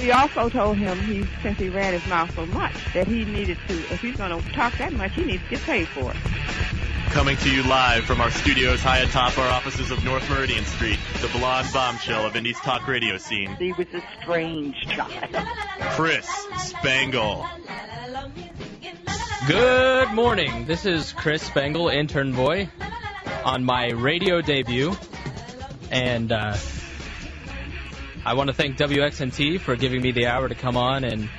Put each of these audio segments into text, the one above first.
We also told him, since he ran his mouth so much, that he needed to, if he's going to talk that much, he needs to get paid for it. Coming to you live from our studios high atop our offices of North Meridian Street, the blonde bombshell of Indy's talk radio scene. He was a strange child. Chris Spangle. Good morning. This is Chris Spangle, intern boy, on my radio debut. And I want to thank WXNT for giving me the hour to come on and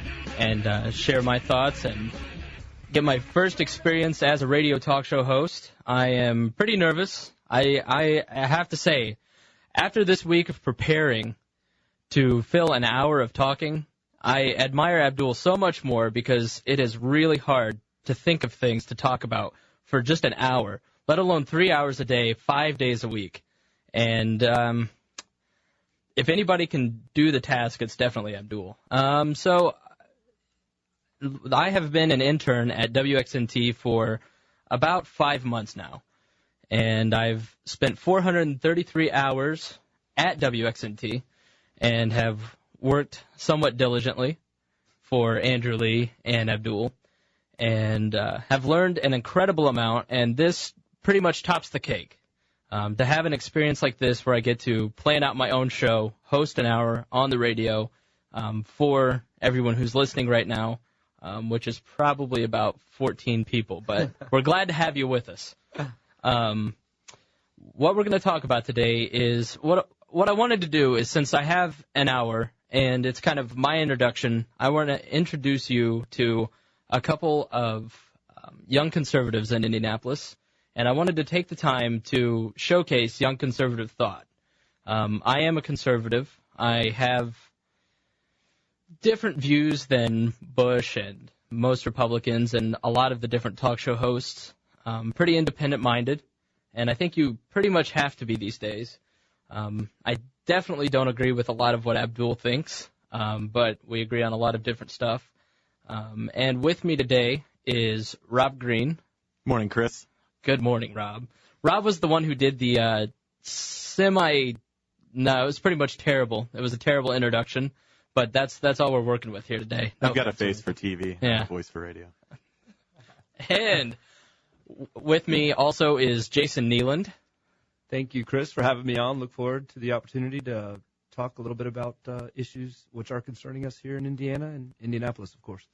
share my thoughts and get my first experience as a radio talk show host. I am pretty nervous. I have to say, after this week of preparing to fill an hour of talking, I admire Abdul so much more because it is really hard to think of things to talk about for just an hour, let alone 3 hours a day, 5 days a week. And if anybody can do the task, it's definitely Abdul. So I have been an intern at WXNT for about 5 months now, and I've spent 433 hours at WXNT and have worked somewhat diligently for Andrew Lee and Abdul, and have learned an incredible amount, and this pretty much tops the cake. To have an experience like this where I get to plan out my own show, host an hour on the radio for everyone who's listening right now, which is probably about 14 people, but we're glad to have you with us. What we're going to talk about today is what I wanted to do is, since I have an hour and it's kind of my introduction, I want to introduce you to a couple of young conservatives in Indianapolis, and I wanted to take the time to showcase young conservative thought. I am a conservative. I have different views than Bush and most Republicans and a lot of the different talk show hosts. Pretty independent-minded, and I think you pretty much have to be these days. I definitely don't agree with a lot of what Abdul thinks, but we agree on a lot of different stuff. And with me today is Rob Green. Morning, Chris. Good morning, Rob. Rob was the one who did the it was pretty much terrible. It was a terrible introduction. But that's all we're working with here today. I've got a face for TV, yeah. A voice for radio. And with me also is Jason Nealand. Thank you, Chris, for having me on. Look forward to the opportunity to talk a little bit about issues which are concerning us here in Indiana and Indianapolis, of course.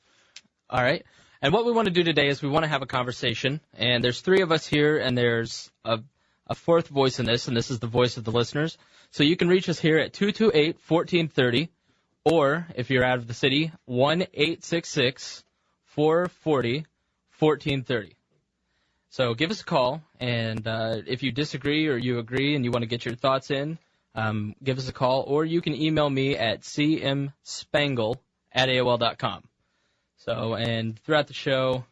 All right. And what we want to do today is we want to have a conversation. And there's three of us here, and there's a fourth voice in this, and this is the voice of the listeners. So you can reach us here at 228-1430. Or, if you're out of the city, 1-866-440-1430. So give us a call, and if you disagree or you agree and you want to get your thoughts in, give us a call. Or you can email me at cmspangle@aol.com. So, and throughout the show,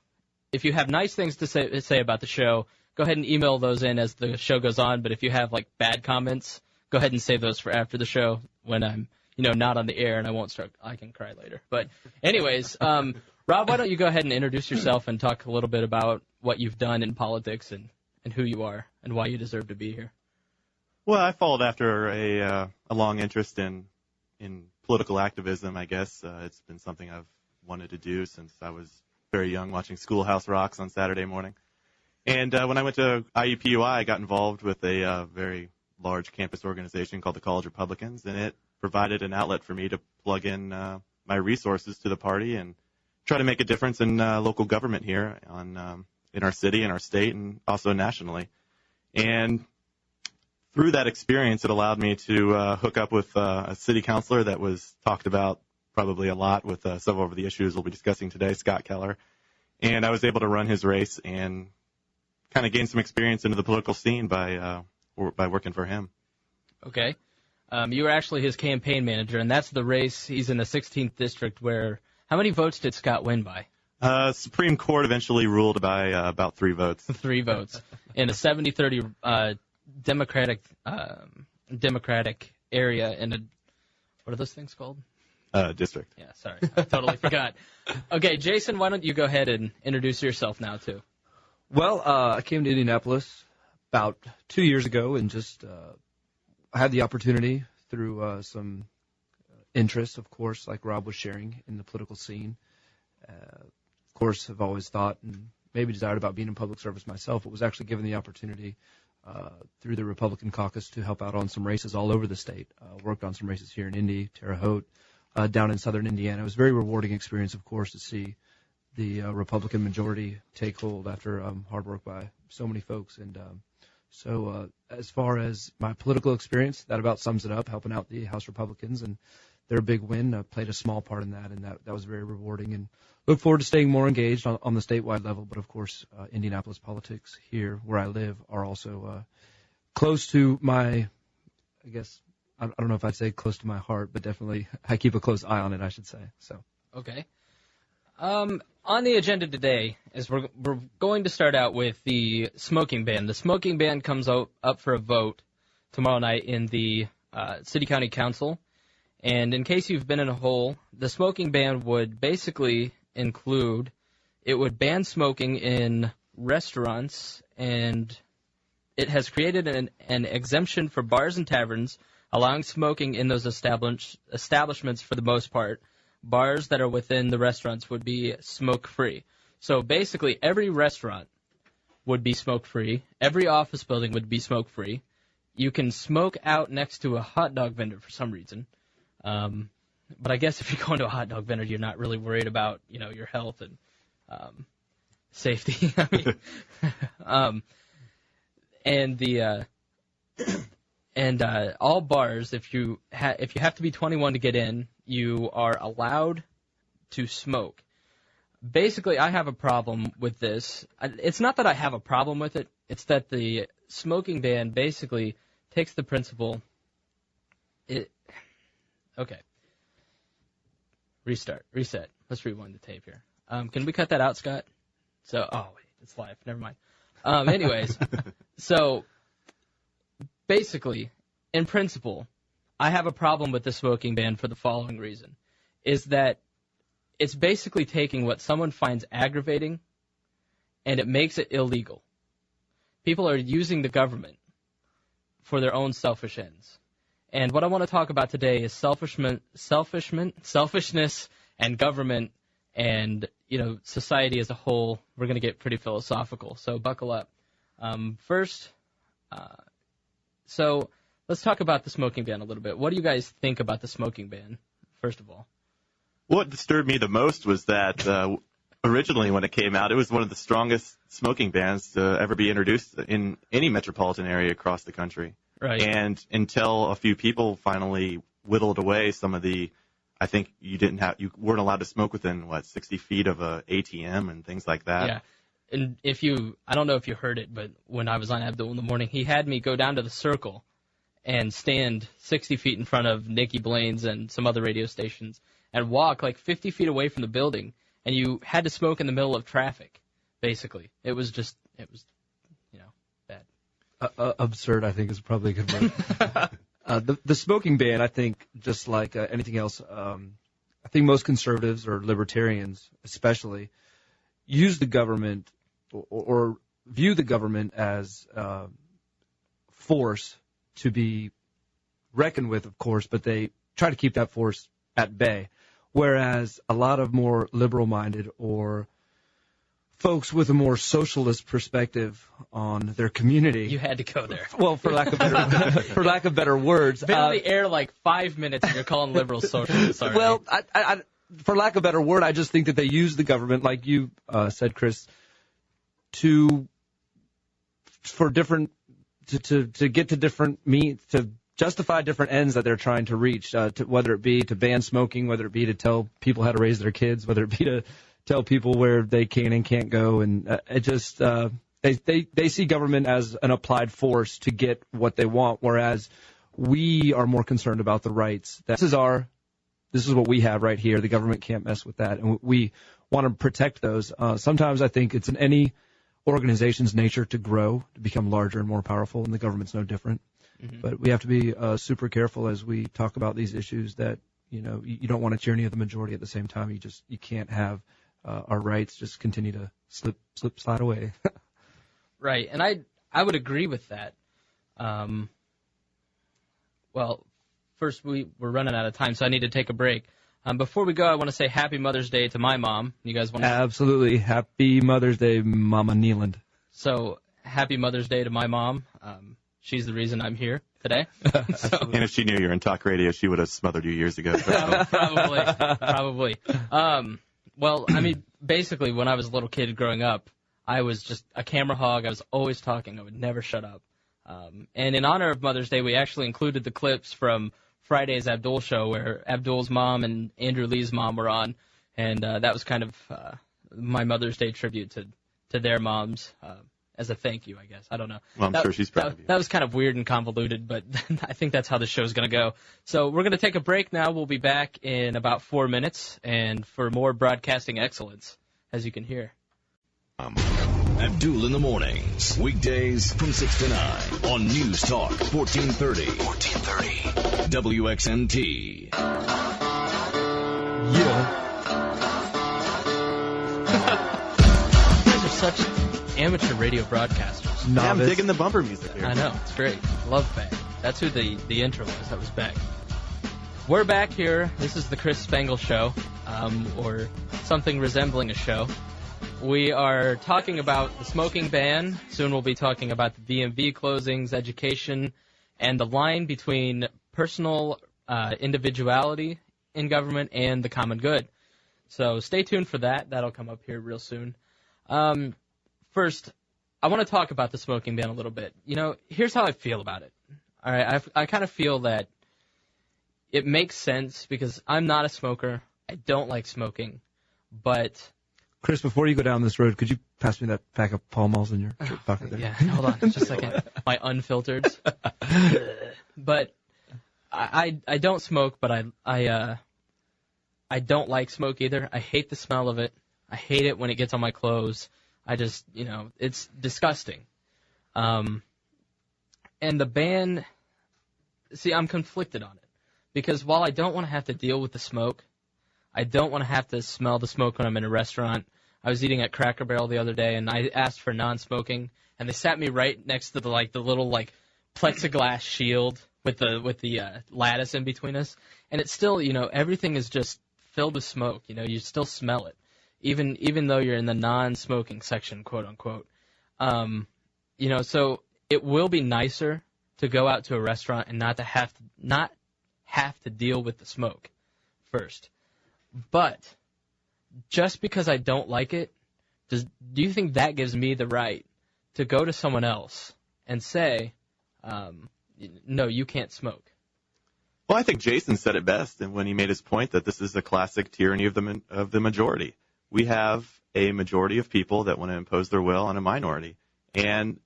if you have nice things to say about the show, go ahead and email those in as the show goes on. But if you have, like, bad comments, go ahead and save those for after the show when I'm not on the air, and I can cry later. But anyways, Rob, why don't you go ahead and introduce yourself and talk a little bit about what you've done in politics and who you are and why you deserve to be here. Well, I followed after a long interest in political activism, I guess. It's been something I've wanted to do since I was very young, watching Schoolhouse Rocks on Saturday morning. And when I went to IUPUI, I got involved with a very large campus organization called the College Republicans, and it provided an outlet for me to plug in my resources to the party and try to make a difference in local government here in our city, in our state, and also nationally. And through that experience, it allowed me to hook up with a city councilor that was talked about probably a lot with several of the issues we'll be discussing today, Scott Keller. And I was able to run his race and kind of gain some experience into the political scene by working for him. Okay. You were actually his campaign manager, and that's the race. He's in the 16th district where – how many votes did Scott win by? Supreme Court eventually ruled by about 3 votes. 3 votes. In a 70-30 Democratic area in a – what are those things called? District. Yeah, sorry. I totally forgot. Okay, Jason, why don't you go ahead and introduce yourself now, too? Well, I came to Indianapolis about 2 years ago and just I had the opportunity through some interests, of course, like Rob was sharing in the political scene. Of course, I've always thought and maybe desired about being in public service myself. It was actually given the opportunity through the Republican caucus to help out on some races all over the state. Worked on some races here in Indy, Terre Haute, down in southern Indiana. It was a very rewarding experience, of course, to see the Republican majority take hold after hard work by so many folks. And so as far as my political experience, that about sums it up, helping out the House Republicans. And their big win played a small part in that, and that was very rewarding. And look forward to staying more engaged on the statewide level. But, of course, Indianapolis politics here where I live are also close to my, I guess, I don't know if I'd say close to my heart, but definitely I keep a close eye on it, I should say. So. Okay. On the agenda today is we're going to start out with the smoking ban. The smoking ban comes up for a vote tomorrow night in the City County Council. And in case you've been in a hole, the smoking ban would basically include, it would ban smoking in restaurants, and it has created an exemption for bars and taverns, allowing smoking in those establishments for the most part. Bars that are within the restaurants would be smoke-free. So basically every restaurant would be smoke-free. Every office building would be smoke-free. You can smoke out next to a hot dog vendor for some reason. But I guess if you go into a hot dog vendor, you're not really worried about, your health and safety. And all bars, if you have to be 21 to get in, you are allowed to smoke. Basically, I have a problem with this. It's not that I have a problem with it. It's that the smoking ban basically takes the principle. Okay. Reset. Let's rewind the tape here. Can we cut that out, Scott? Wait, it's live. Never mind. Anyways, so basically, in principle, I have a problem with the smoking ban for the following reason, is that it's basically taking what someone finds aggravating and it makes it illegal. People are using the government for their own selfish ends. And what I want to talk about today is selfishness and government and, society as a whole. We're going to get pretty philosophical, so buckle up. So let's talk about the smoking ban a little bit. What do you guys think about the smoking ban, first of all? What disturbed me the most was that originally when it came out, it was one of the strongest smoking bans to ever be introduced in any metropolitan area across the country. Right. And until a few people finally whittled away some of the, I think you weren't allowed to smoke within, 60 feet of a ATM and things like that. Yeah. And I don't know if you heard it, but when I was on Abdul in the morning, he had me go down to the Circle and stand 60 feet in front of Nikki Blaine's and some other radio stations and walk 50 feet away from the building, and you had to smoke in the middle of traffic, basically. It was bad. Absurd, I think, is probably a good word. The smoking ban, I think, just like anything else, I think most conservatives or libertarians especially use the government or view the government as force to be reckoned with, of course, but they try to keep that force at bay. Whereas a lot of more liberal-minded or folks with a more socialist perspective on their community. You had to go there. Well, for lack of better words. Been on the air 5 minutes and you're calling liberals socialists. Sorry. Well, I, for lack of a better word, I just think that they use the government, like you said, Chris, to get to different means, to justify different ends that they're trying to reach, whether it be to ban smoking, whether it be to tell people how to raise their kids, whether it be to tell people where they can and can't go. And they see government as an applied force to get what they want, whereas we are more concerned about the rights. This is what we have right here. The government can't mess with that, and we want to protect those. Sometimes I think it's in any organization's nature to grow, to become larger and more powerful, and the government's no different. Mm-hmm. But we have to be super careful as we talk about these issues that, you don't want to tyranny of the majority at the same time. You can't have our rights just continue to slide away. Right, and I would agree with that. Well, first, we're running out of time, so I need to take a break. Before we go, I want to say Happy Mother's Day to my mom. You guys want to? Absolutely. Happy Mother's Day, Mama Neeland. So, Happy Mother's Day to my mom. She's the reason I'm here today. And if she knew you were in talk radio, she would have smothered you years ago. Probably. Well, I mean, basically, when I was a little kid growing up, I was just a camera hog. I was always talking. I would never shut up. And in honor of Mother's Day, we actually included the clips from Friday's Abdul show where Abdul's mom and Andrew Lee's mom were on. And that was kind of my Mother's Day tribute to their moms. As a thank you, I guess. I don't know. Well, I'm sure she's proud of you. That was kind of weird and convoluted, but I think that's how the show's going to go. So we're going to take a break now. We'll be back in about 4 minutes, and for more broadcasting excellence, as you can hear. Abdul in the mornings, weekdays from 6 to 9 on News Talk 1430. WXNT. Yeah. You guys are such amateur radio broadcasters. Yeah, I'm digging the bumper music here. I know, it's great. Love Bang. That's who the intro was. That was Bang. We're back here. This is the Chris Spangle Show, or something resembling a show. We are talking about the smoking ban. Soon we'll be talking about the DMV closings, education, and the line between personal individuality in government and the common good. So stay tuned for that. That'll come up here real soon. First, I want to talk about the smoking ban a little bit. You know, here's how I feel about it. All right, I kind of feel that it makes sense because I'm not a smoker. I don't like smoking, but... Chris, before you go down this road, could you pass me that pack of Pall Malls in your pocket there? Yeah, hold on just a second. My unfiltered. But I don't smoke, but I don't like smoke either. I hate the smell of it. I hate it when it gets on my clothes. I just, it's disgusting. And the ban, see, I'm conflicted on it. Because while I don't want to have to deal with the smoke, I don't want to have to smell the smoke when I'm in a restaurant. I was eating at Cracker Barrel the other day, and I asked for non-smoking, and they sat me right next to the little plexiglass shield with the lattice in between us, and it's still, everything is just filled with smoke. You still smell it, even though you're in the non-smoking section, quote unquote. So it will be nicer to go out to a restaurant and not have to deal with the smoke first. But just because I don't like it, do you think that gives me the right to go to someone else and say, no, you can't smoke? Well, I think Jason said it best when he made his point that this is a classic tyranny of the majority. We have a majority of people that want to impose their will on a minority. And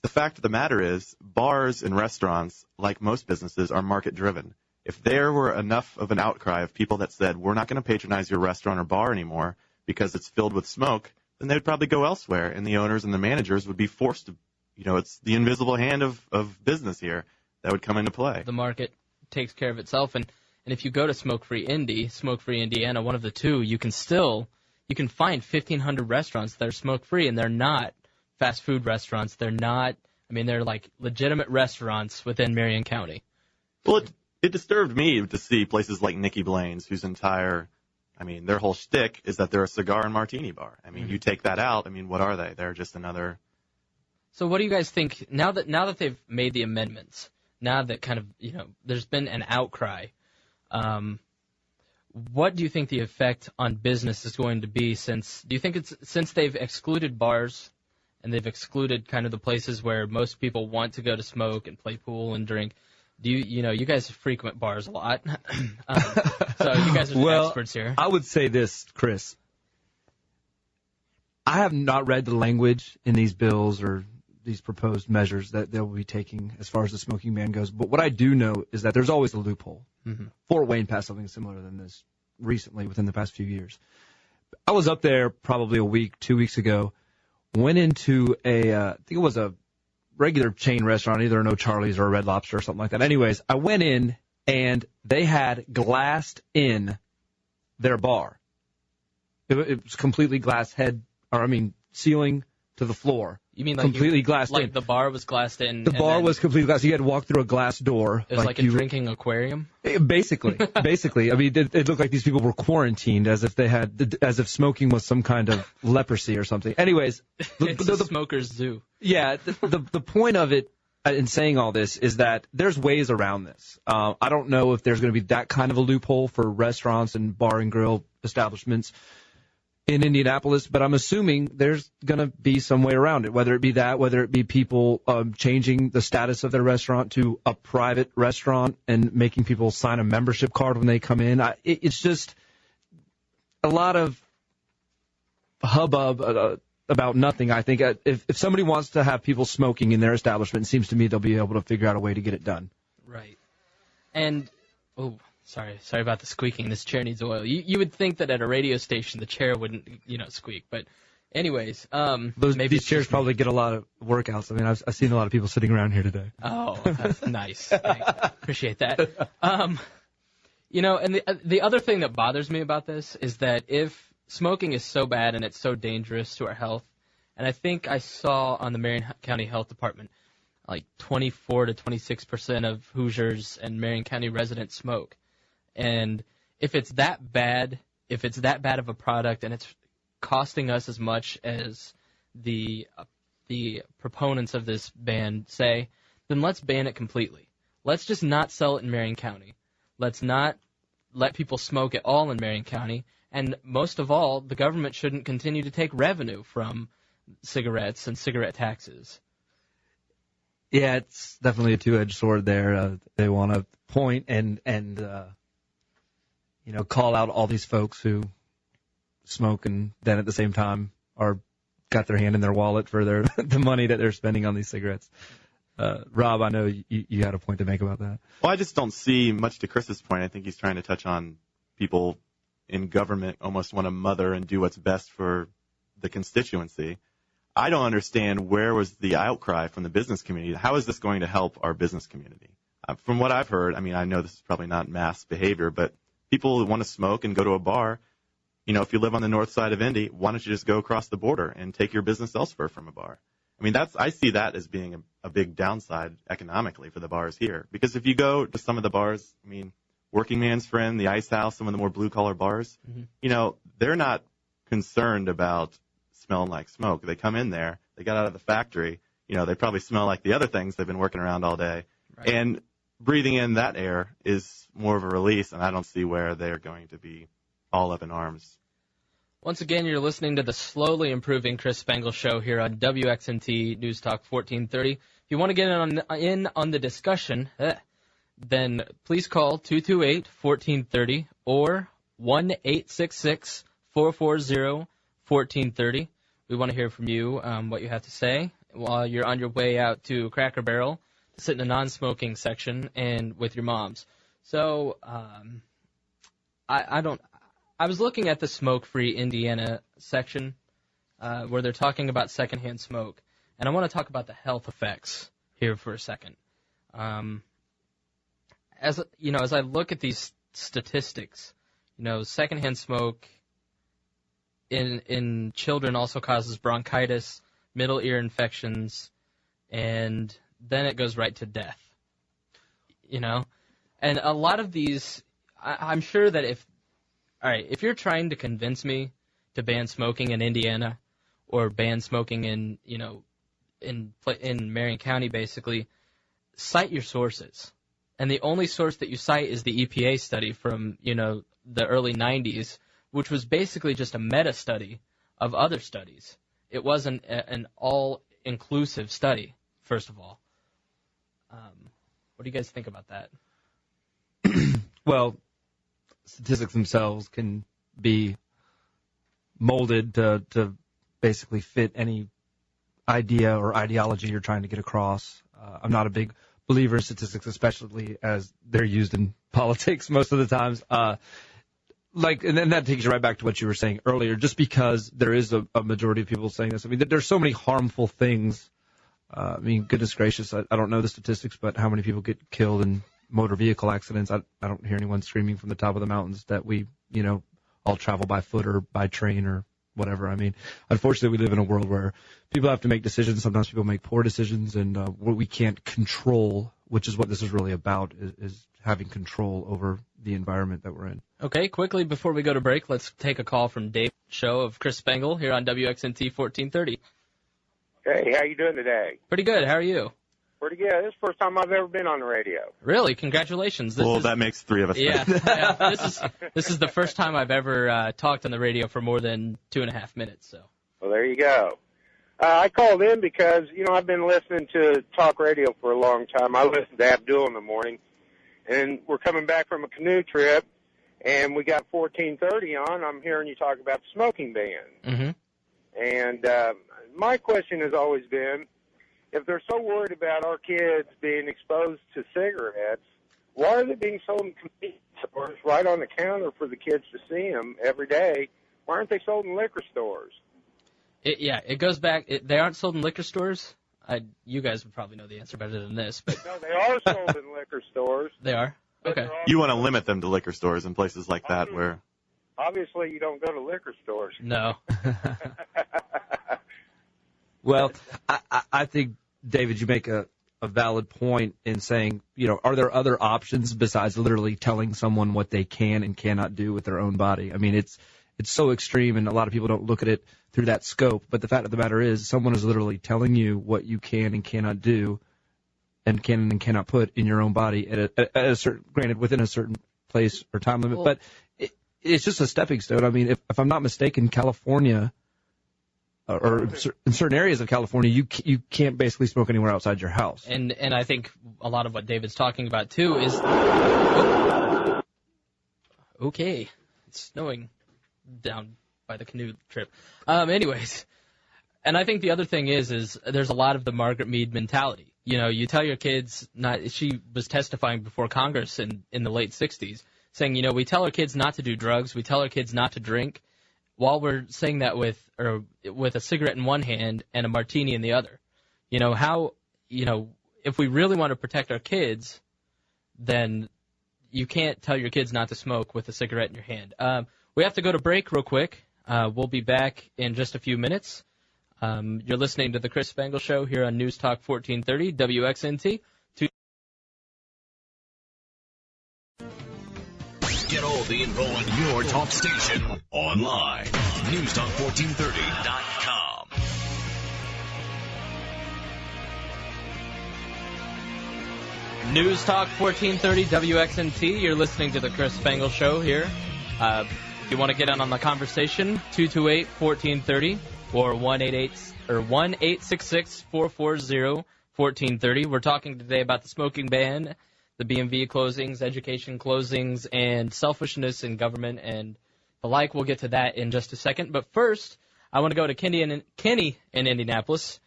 the fact of the matter is, bars and restaurants, like most businesses, are market-driven. If there were enough of an outcry of people that said, we're not going to patronize your restaurant or bar anymore because it's filled with smoke, then they would probably go elsewhere, and the owners and the managers would be forced to, it's the invisible hand of business here that would come into play. The market takes care of itself, and if you go to Smoke-Free Indiana, one of the two, you can find 1,500 restaurants that are smoke-free, and they're not fast food restaurants. They're not, they're like legitimate restaurants within Marion County. Well, it disturbed me to see places like Nikki Blaine's, whose their whole shtick is that they're a cigar and martini bar. You take that out, what are they? They're just another... So what do you guys think, now that they've made the amendments, now that kind of, there's been an outcry, what do you think the effect on business is going to be since they've excluded bars and they've excluded kind of the places where most people want to go to smoke and play pool and drink? Do you guys frequent bars a lot, so you guys are the experts here. I would say this, Chris. I have not read the language in these bills or these proposed measures that they'll be taking as far as the smoking ban goes. But what I do know is that there's always a loophole. Mm-hmm. Fort Wayne passed something similar than this recently within the past few years. I was up there probably 2 weeks ago, went into I think it was a regular chain restaurant, either an O'Charlie's or a Red Lobster or something like that. Anyways, I went in, and they had glassed in their bar. It was completely glass ceiling to the floor. You mean like completely glassed in. Like the bar was glassed in? The bar was completely glassed. You had to walk through a glass door. It was like a drinking aquarium? Basically. I mean, it looked like these people were quarantined as if smoking was some kind of leprosy or something. Anyways. It's a smoker's zoo. Yeah, the point of it in saying all this is that there's ways around this. I don't know if there's going to be that kind of a loophole for restaurants and bar and grill establishments in Indianapolis, but I'm assuming there's going to be some way around it, whether it be people changing the status of their restaurant to a private restaurant and making people sign a membership card when they come in. It's just a lot of hubbub about nothing. I think if somebody wants to have people smoking in their establishment, it seems to me they'll be able to figure out a way to get it done. Right. And, sorry about the squeaking. This chair needs oil. You would think that at a radio station the chair wouldn't, squeak. But anyways, these chairs probably get a lot of workouts. I mean, I've seen a lot of people sitting around here today. Oh, that's nice. Thanks. Appreciate that. And the other thing that bothers me about this is that if smoking is so bad and it's so dangerous to our health, and I think I saw on the Marion County Health Department, like 24 to 26% of Hoosiers and Marion County residents smoke. And if it's that bad of a product and it's costing us as much as the proponents of this ban say, then let's ban it completely. Let's just not sell it in Marion County. Let's not let people smoke at all in Marion County. And most of all, the government shouldn't continue to take revenue from cigarettes and cigarette taxes. Yeah, it's definitely a two-edged sword there. They want to point and call out all these folks who smoke and then at the same time are got their hand in their wallet for the money that they're spending on these cigarettes. Rob, I know you had a point to make about that. Well, I just don't see much to Chris's point. I think he's trying to touch on people in government almost want to mother and do what's best for the constituency. I don't understand where was the outcry from the business community. How is this going to help our business community? From what I've heard, I mean, I know this is probably not mass behavior, but people who want to smoke and go to a bar, if you live on the north side of Indy, why don't you just go across the border and take your business elsewhere from a bar? I mean, I see that as being a big downside economically for the bars here. Because if you go to some of the bars, I mean, Working Man's Friend, the Ice House, some of the more blue-collar bars, they're not concerned about smelling like smoke. They come in there, they got out of the factory, they probably smell like the other things they've been working around all day. Right. And breathing in that air is more of a release, and I don't see where they're going to be all up in arms. Once again, you're listening to the slowly improving Chris Spangle Show here on WXNT News Talk 1430. If you want to get in on the discussion, then please call 228-1430 or 1-866-440-1430. We want to hear from you what you have to say while you're on your way out to Cracker Barrel to sit in a non-smoking section and with your moms. So I was looking at the Smoke-Free Indiana section where they're talking about secondhand smoke, and I want to talk about the health effects here for a second. As I look at these statistics, secondhand smoke in children also causes bronchitis, middle ear infections, and then it goes right to death. And a lot of these, I'm sure that if you're trying to convince me to ban smoking in Indiana or ban smoking in Marion County, basically, cite your sources. And the only source that you cite is the EPA study from, the early 90s, which was basically just a meta-study of other studies. It wasn't an all-inclusive study, first of all. What do you guys think about that? Well, statistics themselves can be molded to basically fit any idea or ideology you're trying to get across. I'm not a big believer in statistics, especially as they're used in politics most of the times. And then that takes you right back to what you were saying earlier. Just because there is a majority of people saying this, I mean, there's so many harmful things. Goodness gracious, I don't know the statistics, but how many people get killed in motor vehicle accidents? I don't hear anyone screaming from the top of the mountains that we, all travel by foot or by train or whatever. I mean, unfortunately, we live in a world where people have to make decisions. Sometimes people make poor decisions, and what we can't control, which is what this is really about, is having control over the environment that we're in. Okay, quickly before we go to break, let's take a call from Dave Show of Chris Spangle here on WXNT 1430. Hey, how you doing today? Pretty good. How are you? Pretty good. This is the first time I've ever been on the radio. Really? Congratulations. That makes three of us. Yeah. This is the first time I've ever talked on the radio for more than 2.5 minutes. So. Well, there you go. I called in because, I've been listening to talk radio for a long time. I listen to Abdul in the morning, and we're coming back from a canoe trip, and we got 1430 on. I'm hearing you talk about the smoking ban. Mm-hmm. And my question has always been, if they're so worried about our kids being exposed to cigarettes, why are they being sold in convenience stores right on the counter for the kids to see them every day? Why aren't they sold in liquor stores? It goes back. They aren't sold in liquor stores. You guys would probably know the answer better than this. But no, they are sold in liquor stores. They are? Okay. You want to limit them to liquor stores and places like that where... Obviously, you don't go to liquor stores. No. Well, I think, David, you make a valid point in saying, are there other options besides literally telling someone what they can and cannot do with their own body? I mean, it's so extreme, and a lot of people don't look at it through that scope. But the fact of the matter is, someone is literally telling you what you can and cannot do and can and cannot put in your own body at a certain, granted, within a certain place or time limit. But it's just a stepping stone. I mean, if I'm not mistaken, California, or in certain areas of California, you can't basically smoke anywhere outside your house. And I think a lot of what David's talking about, too, is... Okay. It's snowing down by the canoe trip. Anyways, and I think the other thing is there's a lot of the Margaret Mead mentality. You tell your kids, she was testifying before Congress in the late 60s, saying, we tell our kids not to do drugs, we tell our kids not to drink, while we're saying that with a cigarette in one hand and a martini in the other. If we really want to protect our kids, then you can't tell your kids not to smoke with a cigarette in your hand. We have to go to break real quick. We'll be back in just a few minutes. You're listening to the Chris Spangle Show here on News Talk 1430 WXNT. Get all the info on your talk station online. NewsTalk1430.com. News Talk 1430 WXNT. You're listening to the Chris Spangle Show here. If you want to get in on the conversation, 228-1430 or 1-866-440-1430. We're talking today about the smoking ban, the BMV closings, education closings, and selfishness in government and the like. We'll get to that in just a second. But first, I want to go to Kenny in Indianapolis.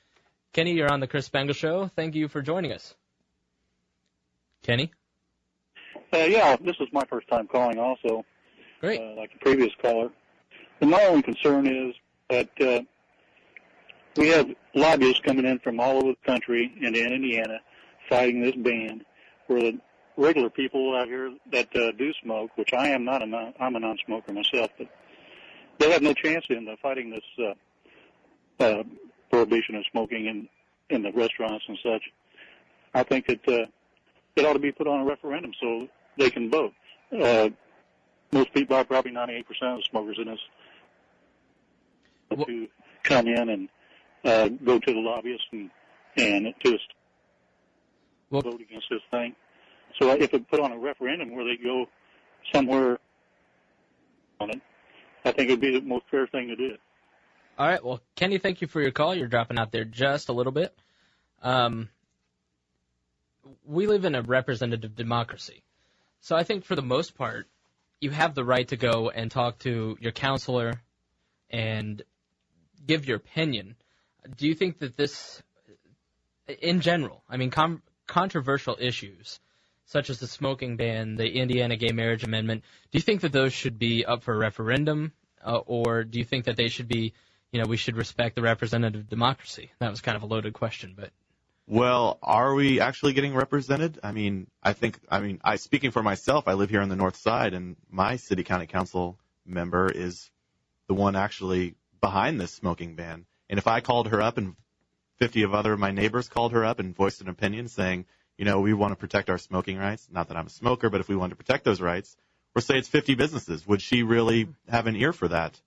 Kenny, you're on the Chris Spangle Show. Thank you for joining us. Kenny? Yeah, this is my first time calling also. Great. Like the previous caller. And my only concern is that we have lobbyists coming in from all over the country and in Indiana fighting this ban, where the regular people out here that do smoke, which I am not, I'm a non-smoker myself, but they have no chance in fighting this prohibition of smoking in the restaurants and such. I think that it ought to be put on a referendum so they can vote. Most people, probably 98% of the smokers in this, to come in and go to the lobbyists and just vote against this thing. So if it put on a referendum where they go somewhere on it, I think it would be the most fair thing to do. All right. Well, Kenny, thank you for your call. You're dropping out there just a little bit. We live in a representative democracy. So I think for the most part, you have the right to go and talk to your counselor and give your opinion. Do you think that this, in general, I mean, controversial issues, such as the smoking ban, the Indiana gay marriage amendment, do you think that those should be up for a referendum, or do you think that they should be, we should respect the representative democracy? That was kind of a loaded question, but. Well, are we actually getting represented? Speaking for myself, I live here on the north side, and my city county council member is the one actually behind this smoking ban. And if I called her up and 50 of my neighbors called her up and voiced an opinion saying, we want to protect our smoking rights, not that I'm a smoker, but if we want to protect those rights, or say it's 50 businesses, would she really have an ear for that?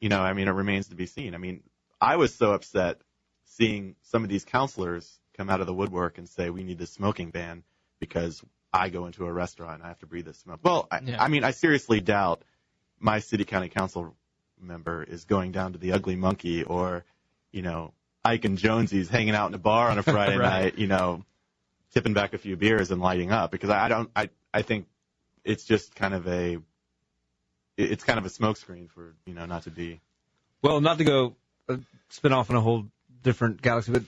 It remains to be seen. I was so upset seeing some of these counselors come out of the woodwork and say we need this smoking ban because I go into a restaurant and I have to breathe this smoke. Well, I seriously doubt my city county council member is going down to the Ugly Monkey or, Ike and Jonesy's hanging out in a bar on a Friday right. night, tipping back a few beers and lighting up, because I think it's just kind of a smokescreen for, not to be. Well, not to go spin off in a whole different galaxy, but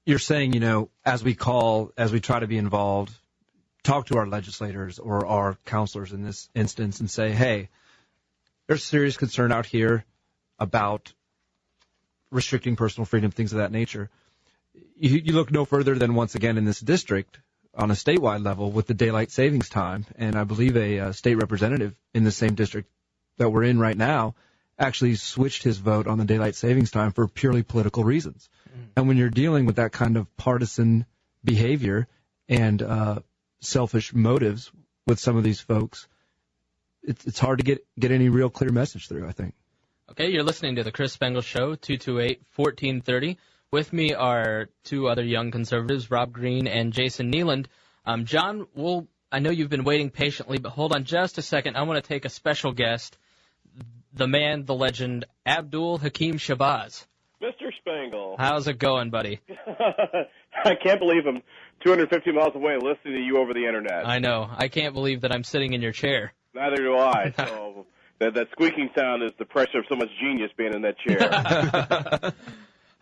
you're saying, as we try to be involved, talk to our legislators or our counselors in this instance and say, hey, there's serious concern out here about restricting personal freedom, things of that nature. You look no further than, once again, in this district on a statewide level with the daylight savings time, and I believe a state representative in the same district that we're in right now actually switched his vote on the daylight savings time for purely political reasons. And when you're dealing with that kind of partisan behavior and selfish motives with some of these folks, it's hard to get any real clear message through, I think. Okay, you're listening to the Chris Spangle Show, 228-1430. With me are two other young conservatives, Rob Green and Jason Nealand. John, I know you've been waiting patiently, but hold on just a second. I want to take a special guest, the man, the legend, Abdul-Hakim Shabazz. Mr. Spangle. How's it going, buddy? I can't believe I'm 250 miles away listening to you over the Internet. I know. I can't believe that I'm sitting in your chair. Neither do I. So that squeaking sound is the pressure of so much genius being in that chair.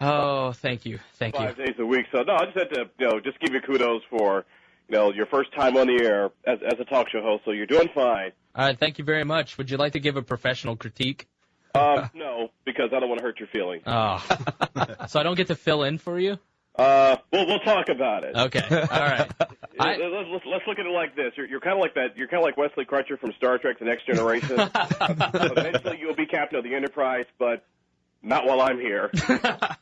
Oh, thank you. 5 days a week. So, no, I just had to, just give you kudos for, your first time on the air as a talk show host. So you're doing fine. All right, thank you very much. Would you like to give a professional critique? No, because I don't want to hurt your feelings. Oh. So I don't get to fill in for you? We'll talk about it. Okay. All right. Let's look at it like this. You're kind of like that. You're kind of like Wesley Crusher from Star Trek: The Next Generation. Eventually, you'll be captain of the Enterprise, but not while I'm here.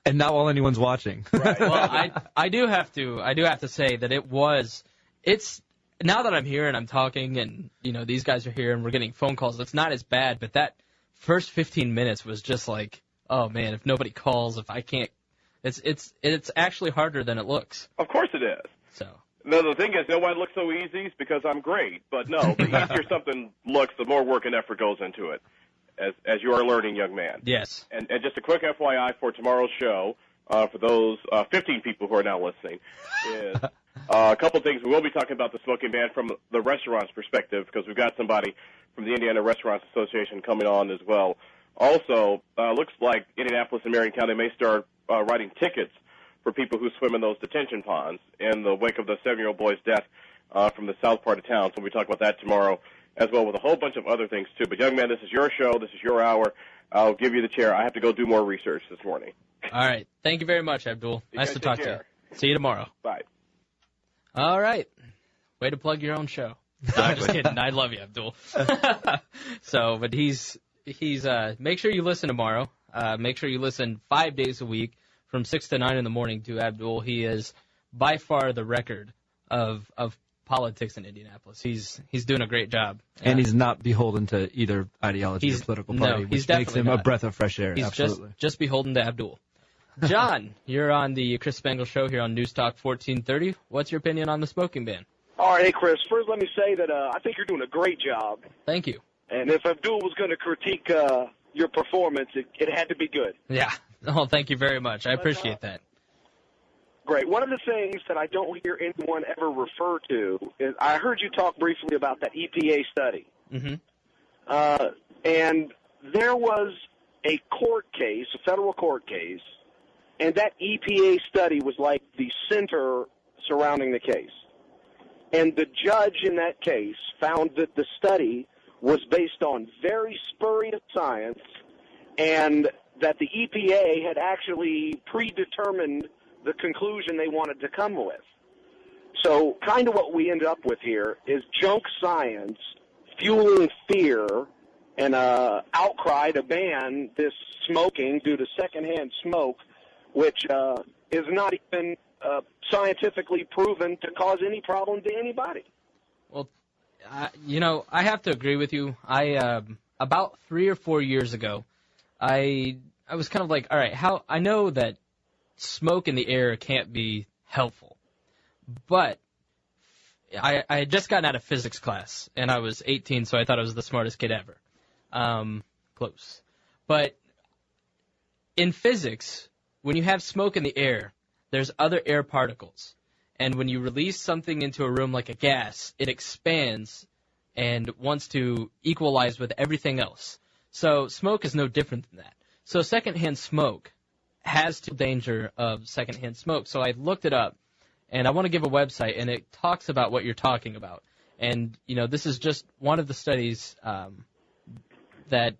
And not while anyone's watching. Right. Well, I do have to say that it's now that I'm here and I'm talking and these guys are here and we're getting phone calls. It's not as bad, but that first 15 minutes was just like, oh man, if nobody calls, if I can't. It's actually harder than it looks. Of course it is. So. No, the thing is, why it looks so easy is because I'm great. But no, the easier something looks, the more work and effort goes into it, as you are learning, young man. Yes. And just a quick FYI for tomorrow's show, for those 15 people who are now listening, is a couple things. We will be talking about the smoking ban from the restaurant's perspective because we've got somebody from the Indiana Restaurants Association coming on as well. Also, looks like Indianapolis and Marion County may start writing tickets for people who swim in those detention ponds in the wake of the 7-year-old boy's death from the south part of town. So we'll talk about that tomorrow as well with a whole bunch of other things, too. But, young man, this is your show. This is your hour. I'll give you the chair. I have to go do more research this morning. All right. Thank you very much, Abdul. Nice to talk to you. See you tomorrow. Bye. All right. Way to plug your own show. No, I'm just kidding. I love you, Abdul. But he's make sure you listen tomorrow. Make sure you listen 5 days a week from 6 to 9 in the morning to Abdul. He is by far the record of politics in Indianapolis. He's doing a great job. And he's not beholden to either ideology or political party, which makes him a breath of fresh air. He's absolutely. just beholden to Abdul. John, you're on the Chris Spangle Show here on News Talk 1430. What's your opinion on the smoking ban? All right, hey, Chris, first let me say that I think you're doing a great job. Thank you. And if Abdul was going to critique your performance, it had to be good. Yeah. Oh, thank you very much. I appreciate that. Great. One of the things that I don't hear anyone ever refer to is I heard you talk briefly about that EPA study. Mm-hmm. And there was a court case, a federal court case, and that EPA study was like the center surrounding the case. And the judge in that case found that the study was based on very spurious science and that the EPA had actually predetermined the conclusion they wanted to come with. So kind of what we end up with here is junk science fueling fear and outcry to ban this smoking due to secondhand smoke, which is not even scientifically proven to cause any problem to anybody. Well, I have to agree with you. About 3 or 4 years ago, I was kind of like, all right, I know that smoke in the air can't be helpful, but I had just gotten out of physics class, and I was 18, so I thought I was the smartest kid ever. Close. But in physics, when you have smoke in the air, there's other air particles. And when you release something into a room like a gas, it expands and wants to equalize with everything else. So smoke is no different than that. So secondhand smoke has the danger of secondhand smoke. So I looked it up, and I want to give a website, and it talks about what you're talking about. And, this is just one of the studies that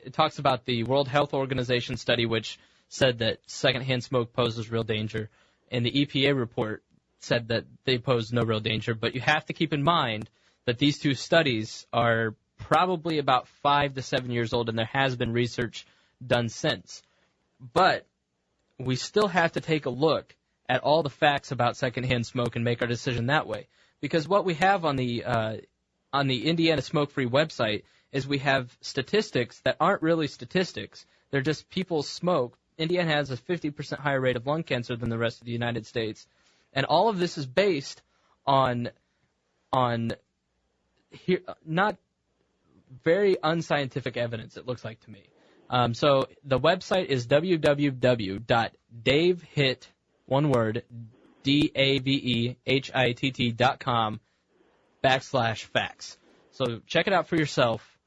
it talks about the World Health Organization study, which said that secondhand smoke poses real danger. And the EPA report said that they pose no real danger. But you have to keep in mind that these two studies are probably about 5 to 7 years old, and there has been research done since. But we still have to take a look at all the facts about secondhand smoke and make our decision that way. Because what we have on the Indiana Smoke-Free website is we have statistics that aren't really statistics. They're just people smoke. Indiana has a 50% higher rate of lung cancer than the rest of the United States. And all of this is based on not very unscientific evidence, it looks like to me. So the website is www.davehit, one word, DAVEHITT.com/facts. So check it out for yourself.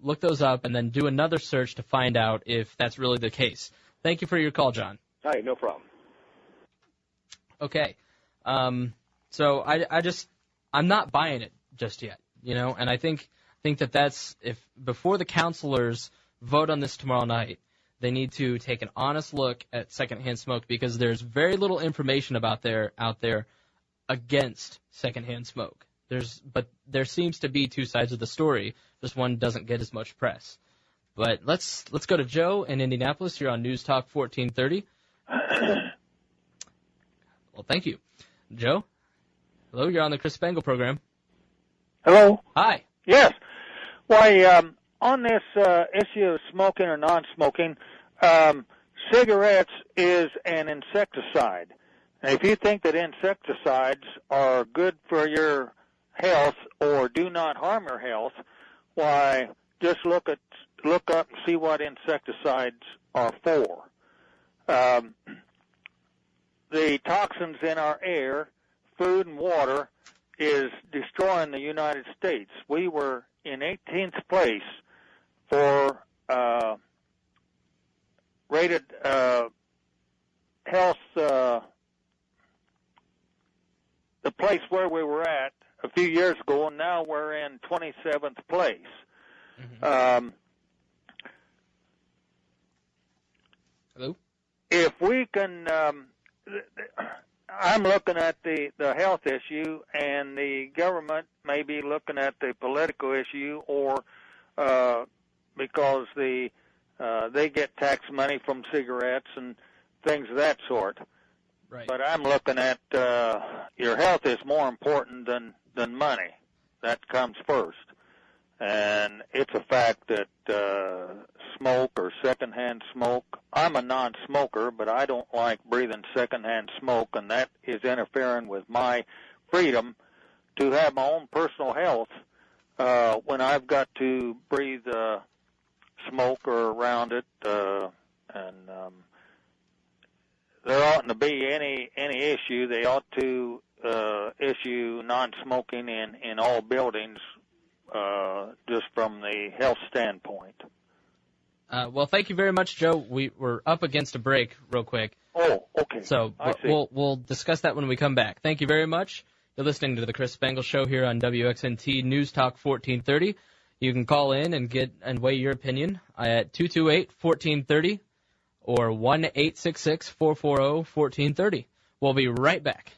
Look those up and then do another search to find out if that's really the case. Thank you for your call, John. Hey, no problem. Okay. So I'm not buying it just yet, and I think that's if before the counselors vote on this tomorrow night, they need to take an honest look at secondhand smoke because there's very little information out there against secondhand smoke. But there seems to be two sides of the story. Just one doesn't get as much press. But let's go to Joe in Indianapolis. You're on News Talk 1430. Well, thank you. Joe? Hello, you're on the Chris Spangle program. Hello? Hi. Yes. Why, on this issue of smoking or non-smoking, cigarettes is an insecticide. And if you think that insecticides are good for your health or do not harm your health, why, just look up and see what insecticides are for. The toxins in our air, food and water, is destroying the United States. We were in 18th place for rated health, the place where we were at a few years ago, and now we're in 27th place. Mm-hmm. Hello? If we can, I'm looking at the health issue, and the government may be looking at the political issue, or because they get tax money from cigarettes and things of that sort. Right. But I'm looking at your health is more important than money. That comes first. And it's a fact that smoke or secondhand smoke, I'm a non-smoker, but I don't like breathing secondhand smoke, and that is interfering with my freedom to have my own personal health when I've got to breathe smoke or around it. And there oughtn't to be any issue. They ought to issue non-smoking in all buildings just from the health standpoint. Well, thank you very much, Joe. We're up against a break real quick. Oh, okay. So we'll discuss that when we come back. Thank you very much. You're listening to the Chris Spangle Show here on WXNT News Talk 1430. You can call in and weigh your opinion at 228-1430 or 1-866-440-1430. We'll be right back.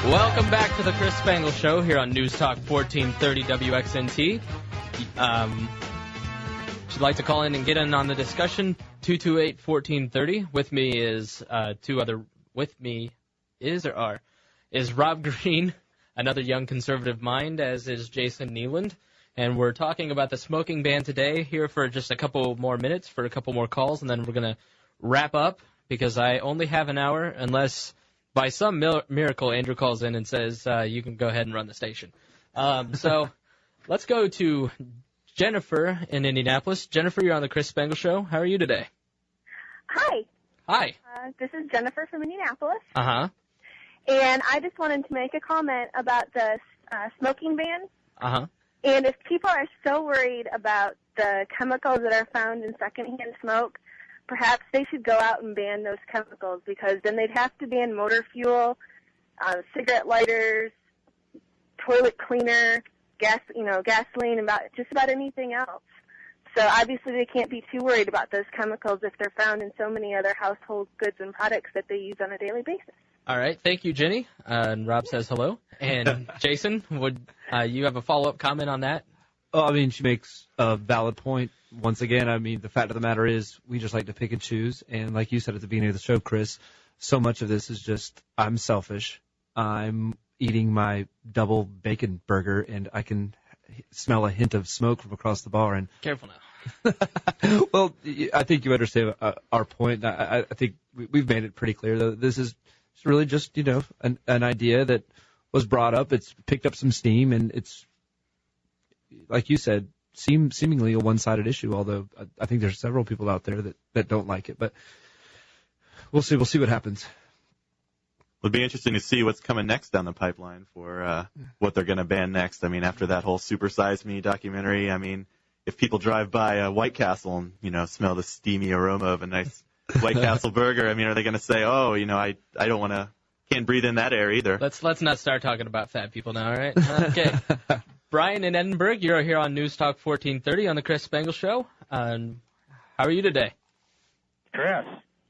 Welcome back to the Chris Spangle Show here on News Talk 1430 WXNT. If you'd like to call in and get in on the discussion, 228-1430. With me is is Rob Green, another young conservative mind, as is Jason Nealand. And we're talking about the smoking ban today, here for just a couple more minutes for a couple more calls, and then we're going to wrap up because I only have an hour unless by some miracle Andrew calls in and says you can go ahead and run the station. So let's go to Jennifer in Indianapolis. Jennifer, you're on the Chris Spangle Show. How are you today? Hi. Hi. This is Jennifer from Indianapolis. Uh-huh. And I just wanted to make a comment about the smoking ban. Uh-huh. And if people are so worried about the chemicals that are found in secondhand smoke, perhaps they should go out and ban those chemicals, because then they'd have to ban motor fuel, cigarette lighters, toilet cleaner, gasoline, just about anything else. So obviously they can't be too worried about those chemicals if they're found in so many other household goods and products that they use on a daily basis. All right. Thank you, Jenny. And Rob says hello. And Jason, would you have a follow-up comment on that? Oh, I mean, she makes a valid point. Once again, I mean, the fact of the matter is we just like to pick and choose. And like you said at the beginning of the show, Chris, so much of this is just I'm selfish. I'm eating my double bacon burger, and I can smell a hint of smoke from across the bar. And careful now. Well, I think you understand our point. I think we've made it pretty clear that this is really just, an idea that was brought up. It's picked up some steam, and it's, like you said, seemingly a one-sided issue, although I think there's several people out there that don't like it. But we'll see. We'll see what happens. It'll be interesting to see what's coming next down the pipeline for what they're going to ban next. I mean, after that whole Super Size Me documentary, I mean, if people drive by a White Castle and, smell the steamy aroma of a nice White Castle burger, I mean, are they going to say, oh, I don't can't breathe in that air either? Let's not start talking about fat people now, all right? Okay. Brian in Edinburgh, you're here on News Talk 1430 on the Chris Spangle Show. How are you today? Chris.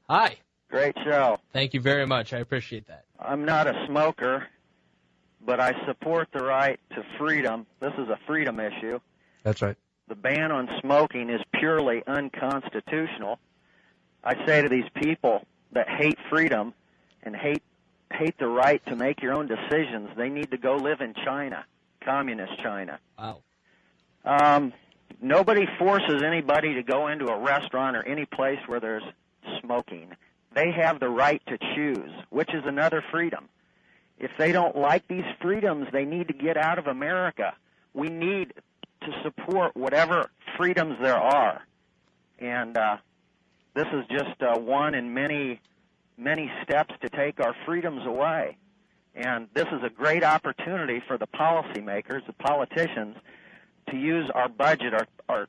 Hi. Great show. Thank you very much. I appreciate that. I'm not a smoker, but I support the right to freedom. This is a freedom issue. That's right. The ban on smoking is purely unconstitutional. I say to these people that hate freedom and hate the right to make your own decisions, they need to go live in China, communist China. Wow. Nobody forces anybody to go into a restaurant or any place where there's smoking. They have the right to choose, which is another freedom. If they don't like these freedoms, they need to get out of America. We need to support whatever freedoms there are. And this is just one in many, many steps to take our freedoms away. And this is a great opportunity for the policymakers, the politicians, to use our budget, our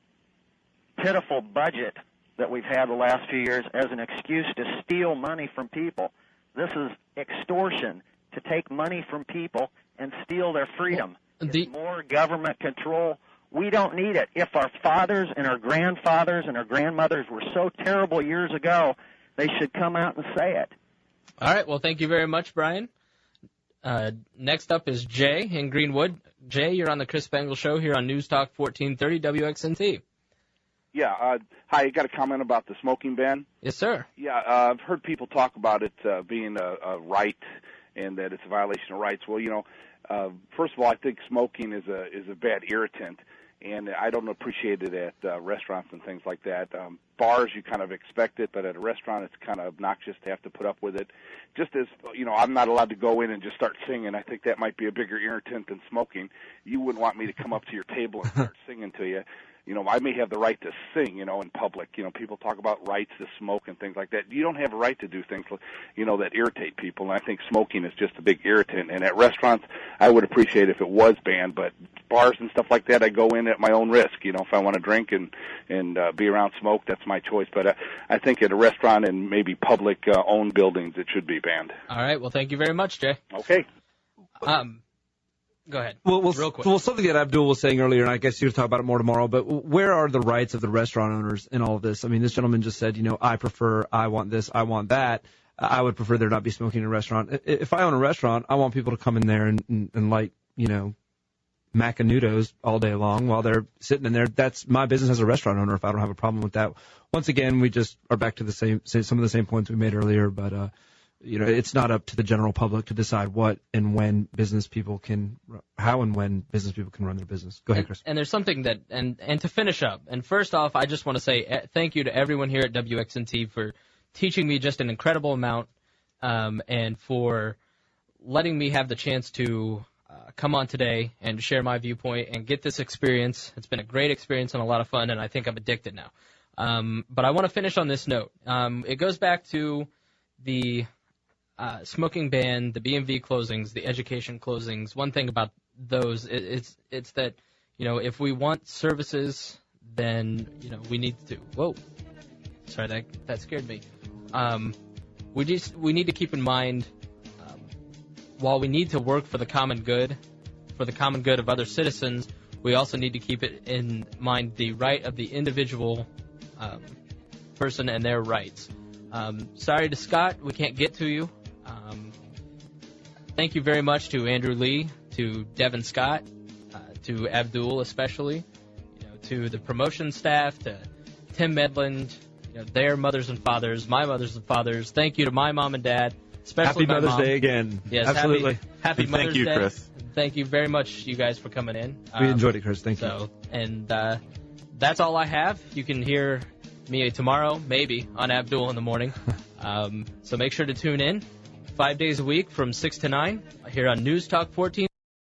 pitiful budget that we've had the last few years, as an excuse to steal money from people. This is extortion, to take money from people and steal their freedom. It's more government control. We don't need it. If our fathers and our grandfathers and our grandmothers were so terrible years ago, they should come out and say it. All right. Well, thank you very much, Brian. Next up is Jay in Greenwood. Jay, you're on the Chris Spangle Show here on News Talk 1430 WXNT. Yeah. Hi, you got a comment about the smoking ban? Yes, sir. Yeah, I've heard people talk about it being a right and that it's a violation of rights. Well, first of all, I think smoking is a bad irritant, and I don't appreciate it at restaurants and things like that. Bars, you kind of expect it, but at a restaurant, it's kind of obnoxious to have to put up with it. Just as, I'm not allowed to go in and just start singing. I think that might be a bigger irritant than smoking. You wouldn't want me to come up to your table and start singing to you. I may have the right to sing, in public. People talk about rights to smoke and things like that. You don't have a right to do things, that irritate people. And I think smoking is just a big irritant. And at restaurants, I would appreciate if it was banned. But bars and stuff like that, I go in at my own risk. If I want to drink and be around smoke, that's my choice. But I think at a restaurant and maybe public-owned buildings, it should be banned. All right. Well, thank you very much, Jay. Okay. Go ahead. Real quick. Well, something that Abdul was saying earlier, and I guess you'll talk about it more tomorrow, but where are the rights of the restaurant owners in all of this? I mean, this gentleman just said, I want this, I want that. I would prefer there not be smoking in a restaurant. If I own a restaurant, I want people to come in there and light, Macanudos all day long while they're sitting in there. That's my business as a restaurant owner if I don't have a problem with that. Once again, we just are back to some of the same points we made earlier, but it's not up to the general public to decide what and when how and when business people can run their business. Go ahead, Chris. And there's something that, and to finish up, and first off, I just want to say thank you to everyone here at WXNT for teaching me just an incredible amount, and for letting me have the chance to come on today and share my viewpoint and get this experience. It's been a great experience and a lot of fun, and I think I'm addicted now. But I want to finish on this note. It goes back to the smoking ban, the BMV closings, the education closings. One thing about those, it's that, if we want services, then, we need to. Whoa. Sorry, that scared me. We need to keep in mind, while we need to work for the common good of other citizens, we also need to keep it in mind the right of the individual person and their rights. Sorry to Scott, we can't get to you. Thank you very much to Andrew Lee, to Devin Scott, to Abdul especially, to the promotion staff, to Tim Medland, their mothers and fathers, my mothers and fathers. Thank you to my mom and dad. Especially Happy Mother's Day again. Yes, absolutely. Happy Mother's Day. Thank you, Chris. Thank you very much, you guys, for coming in. We enjoyed it, Chris. Thank you. And that's all I have. You can hear me tomorrow, maybe, on Abdul in the morning. So make sure to tune in 5 days a week from 6 to 9 here on News Talk 14.